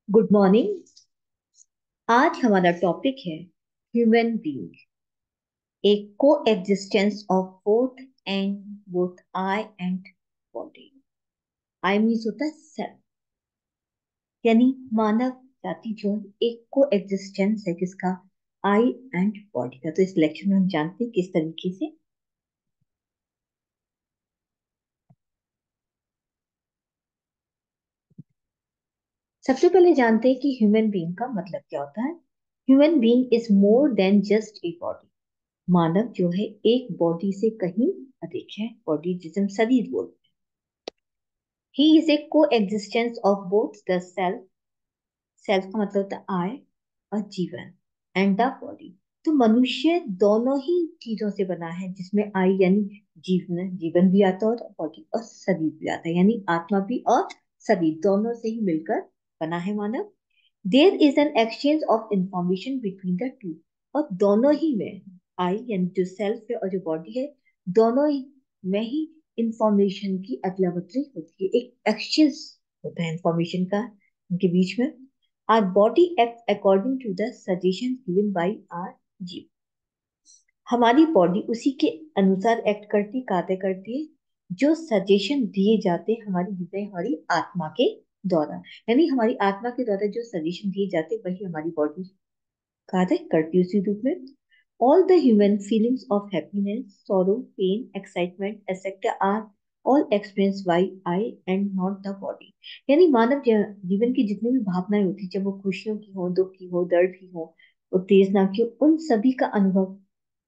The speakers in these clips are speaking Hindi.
Good morning. आज हमारा टॉपिक है ह्यूमन बीइंग, ए को existence of both I and body. I means होता है सेल्फ, यानी मानव जाति जो है एक को एग्जिस्टेंस है किसका, आई एंड बॉडी का। तो इस लेक्चर में हम जानते हैं किस तरीके से। सबसे पहले जानते हैं कि ह्यूमन बीइंग का मतलब क्या होता है। Human being is more than just a body. मानव जो है एक बॉडी से कहीं अधिक है। बॉडी जिसे हम शरीर बोलते हैं। ही इज ए को existence of both the self. Self का मतलब होता है आई और जीवन, एंड द बॉडी। तो मनुष्य दोनों ही चीजों से बना है, जिसमें आई यानी जीवन, जीवन भी आता है, और बॉडी और शरीर भी आता है, यानी आत्मा भी और शरीर दोनों से ही मिलकर बना है मानव। There is an exchange of information between the two. और दोनों ही में, आई यानी जो सेल्फ है और जो बॉडी है, दोनों ही में ही इंफॉर्मेशन की अदला बदली होती है, एक एक्सचेंज होता है इंफॉर्मेशन का उनके बीच में। Our body act according to the suggestion given by our जीव। हमारी बॉडी उसी के अनुसार एक्ट करती, कार्य करती है जो सजेशन दिए जाते हैं हमारी हृदय, हमारी आत्मा के द्वारा। यानी हमारी आत्मा के द्वारा जो सजेशन दिए जाते हैं वही हमारी बॉडी कार्य करती है उसी रूप में। All the human feelings of happiness, sorrow, pain, excitement etcetera are all experience by I and not the body. यानी मानव जीवन की जितनी भी भावनाएं होती है, चाहे वो खुशियों की हो, दुख की हो, दर्द की हो, उत्तेजना की हो, उन सभी का अनुभव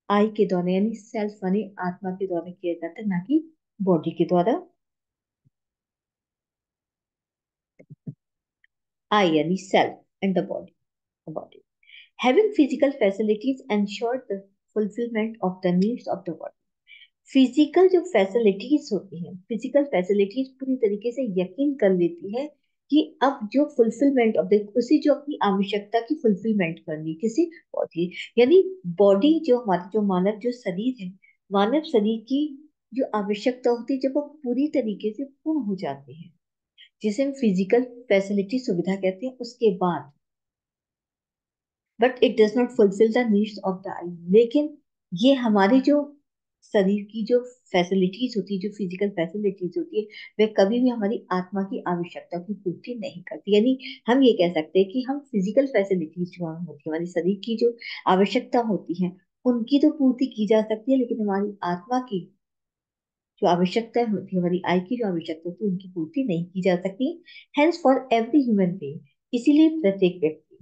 आई के द्वारा यानी सेल्फ यानी आत्मा के द्वारा किया जाता है, ना कि बॉडी के द्वारा। आई यानी self and the body. Body having physical facilities ensure the fulfilment of the needs of the body. Physical जो फैसिलिटीज होती हैं, फिजिकल फैसिलिटीज पूरी तरीके से यकीन कर लेती है कि अब जो फुलफिलमेंट ऑफ द, उसी जो अपनी आवश्यकता की फुलफिलमेंट करनी है किसी बॉडी, यानी बॉडी जो हमारी जो मानव जो शरीर है, मानव शरीर की जो आवश्यकता होती है जब वो पूरी तरीके से पूर्ण हो जाती है, जिसे हम फिजिकल फैसिलिटी सुविधा कहते हैं, उसके बाद but it does not fulfil the needs of the eye. लेकिन ये हमारे जो शरीर की जो फैसिलिटीज होती है, जो फिजिकल फैसिलिटीज होती है, वे कभी भी हमारी आत्मा की आवश्यकता की पूर्ति नहीं करती। यानी हम ये कह सकते हैं कि हम फिजिकल फैसिलिटीज जो होती है, हमारी शरीर की जो आवश्यकता होती है, उनकी तो पूर्ति की जा सकती है, लेकिन हमारी आत्मा की जो आवश्यकता होती है, हमारी आई की जो आवश्यकता होती है, उनकी पूर्ति नहीं की जा सकती। Hence for every human being, इसीलिए प्रत्येक व्यक्ति,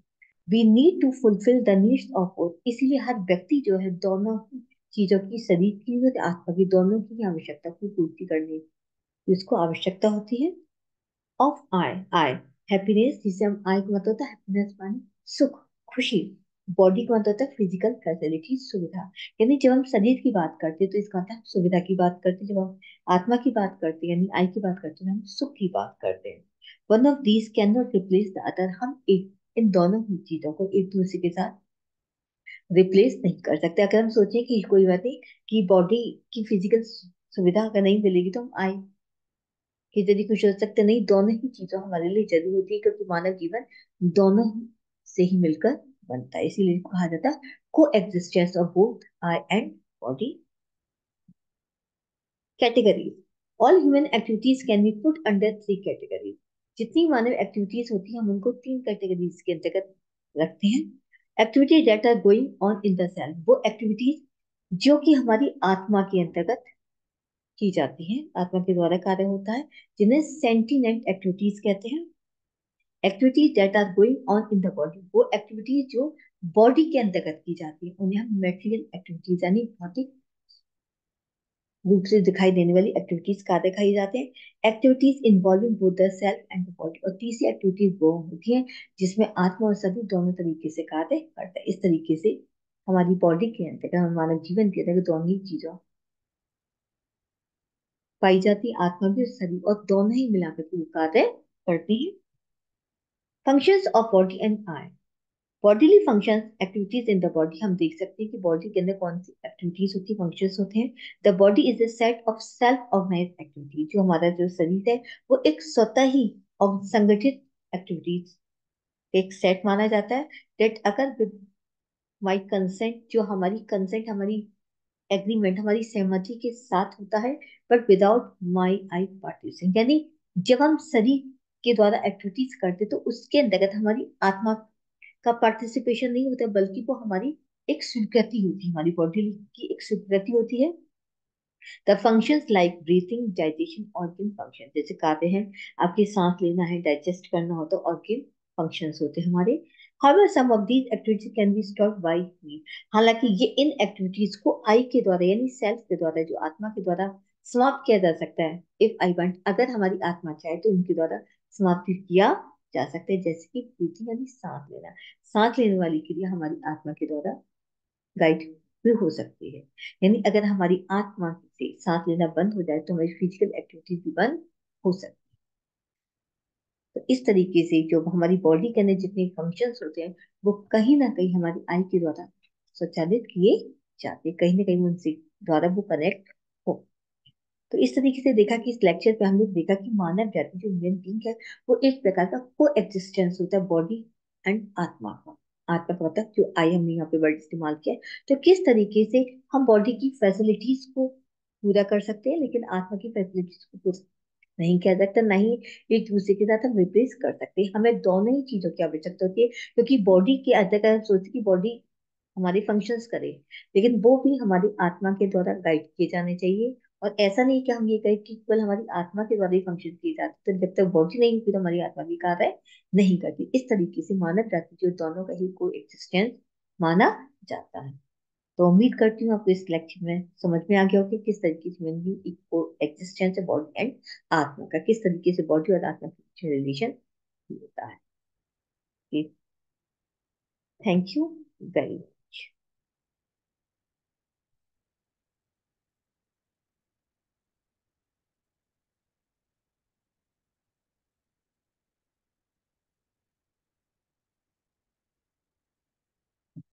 we need to fulfil the needs of both. इसीलिए हर व्यक्ति जो है दोनों ही चीजों की, शरीर की और आत्मा की, दोनों की आवश्यकता की पूर्ति करने की उसको आवश्यकता होती है। ऑफ आई, आई हैप्पीनेस, जिसे हम आई का मतलब होता है हैप्पीनेस माने सुख, खुशी। बॉडी का मतलब होता है फिजिकल फैसिलिटी, सुविधा। यानी जब हम शरीर की बात करते हैं तो इसका मतलब हम सुविधा की बात करते हैं, जब हम आत्मा की बात करते हैं यानी आई की बात करते हैं, हम सुख की बात करते हैं। One of these can not replace the other. हम एक इन दोनों ही चीजों को एक दूसरे के साथ रिप्लेस नहीं कर सकते। अगर हम सोचें कि कोई बात नहीं, कि बॉडी की फिजिकल सुविधा अगर नहीं मिलेगी तो हम आई के जरिए खुश हो सकते नहीं। दोनों ही चीजों हमारे लिए जरूरी होती है, क्योंकि मानव जीवन दोनों ही से ही मिलकर बनता है। इसीलिए कहा जाता है को existence of both I and body. Categories, all human activities can be put under three categories. जितनी मानव एक्टिविटीज होती हैं हम उनको तीन कैटेगरीज के अंतर्गत रखते हैं। Activities that are going on in the self, वो एक्टिविटीज जो कि हमारी आत्मा के अंतर्गत की जाती हैं, आत्मा के द्वारा कार्य होता है, जिन्हें सेंटिनेंट एक्टिविटीज कहते हैं। Activities that are going on in the body, वो एक्टिविटीज जो बॉडी के अंतर्गत की जाती है उन्हें हम मेटेरियल एक्टिविटीज यानी भौतिक रूप से दिखाई देने वाली एक्टिविटीज कार्य कही जाते हैं। Activities involving both the self and the body. और तीसरी एक्टिविटीज वो होती है जिसमें आत्मा और शरीर दोनों तरीके से कार्य करता है। इस तरीके से हमारी बॉडी के अंतर्गत, मानव जीवन के अंतर्गत दोनों ही चीजों पाई जाती है, आत्मा भी और शरीर, और दोनों ही मिलाकर के वो कार्य करती है। Functions of body and I, bodily functions activities in the body. हम देख सकते हैं कि बॉडी के अंदर कौन सी एक्टिविटीज होती है, फंक्शंस होते हैं। The body is a set of self organise activity. जो हमारा जो शरीर है वो एक स्वतः ही और संगठित एक्टिविटीज एक सेट माना जाता है that अगर विद माई कंसेंट, जो हमारी कंसेंट, हमारी एग्रीमेंट, हमारी सहमति के साथ होता है, but without my I participation, यानी जब हम शरीर के द्वारा एक्टिविटीज करते तो उसके अंतर्गत हमारी आत्मा का पार्टिसिपेशन नहीं होता, बल्कि वो हमारी एक स्वीकृति होती है, हमारी बॉडी की एक स्वीकृति होती है। The functions like breathing, digestion, organ function, जैसे कहते हैं आपकी सांस लेना है, डाइजेस्ट करना हो तो ऑर्गन फंक्शंस होते हैं हमारे। However, some of these activities can be stopped by me. हालांकि ये इन एक्टिविटीज को आई के द्वारा यानी सेल्फ के द्वारा, जो आत्मा के द्वारा समाप्त किया जा सकता है। इफ आई वांट, अगर हमारी आत्मा चाहे तो इनके द्वारा समाप्त किया जा सकता है, जैसे कि ब्रीथिंग यानी सांस लेना। सांस लेने वाली क्रिया हमारी आत्मा के द्वारा गाइड भी हो सकती है। यानी अगर हमारी आत्मा से सांस लेना बंद हो जाए तो हमारी फिजिकल एक्टिविटीज भी बंद हो सकती है। तो इस तरीके से जो हमारी बॉडी के अंदर जितने फंक्शंस होते हैं वो कहीं ना कहीं हमारी आई के द्वारा स्वचालित किए जाते हैं, कहीं ना कहीं उनसे द्वारा वो कनेक्ट हो। तो इस तरीके से देखा कि इस लेक्चर पे हमने देखा कि मानव जाति जो ह्यूमन बींग है वो एक प्रकार का को एग्जिस्टेंस होता है बॉडी एंड आत्मा का। आत्मा का मतलब जो आई हमने यहाँ पे वर्ड इस्तेमाल किया है, तो किस तरीके से हम बॉडी की फैसिलिटीज को पूरा कर सकते हैं लेकिन आत्मा की फैसिलिटीज को पूरा नहीं किया जा सकता, नहीं एक दूसरे के साथ हम रिप्लेस कर सकते हैं। हमें दोनों ही चीजों की आवश्यकता होती है, क्योंकि बॉडी के अंदर का सोचते कि बॉडी हमारे फंक्शंस करे, लेकिन वो भी हमारी आत्मा के द्वारा गाइड किए जाने चाहिए। और ऐसा नहीं कि हम ये कहें कि केवल हमारी आत्मा के द्वारा ही फंक्शन किए जाते, तो जब तक बॉडी नहीं होती तो हमारी आत्मा भी कार्य नहीं करती। इस तरीके से मानव जाति जो दोनों का ही को एग्जिस्टेंस माना जाता है। तो उम्मीद करती हूँ आपको इस लेक्चर में समझ में आ गया होगा कि किस तरीके से मेनली एक को एग्जिस्टेंस है बॉडी एंड आत्मा का, किस तरीके से बॉडी और आत्मा के रिलेशन होता है। Thank you very much.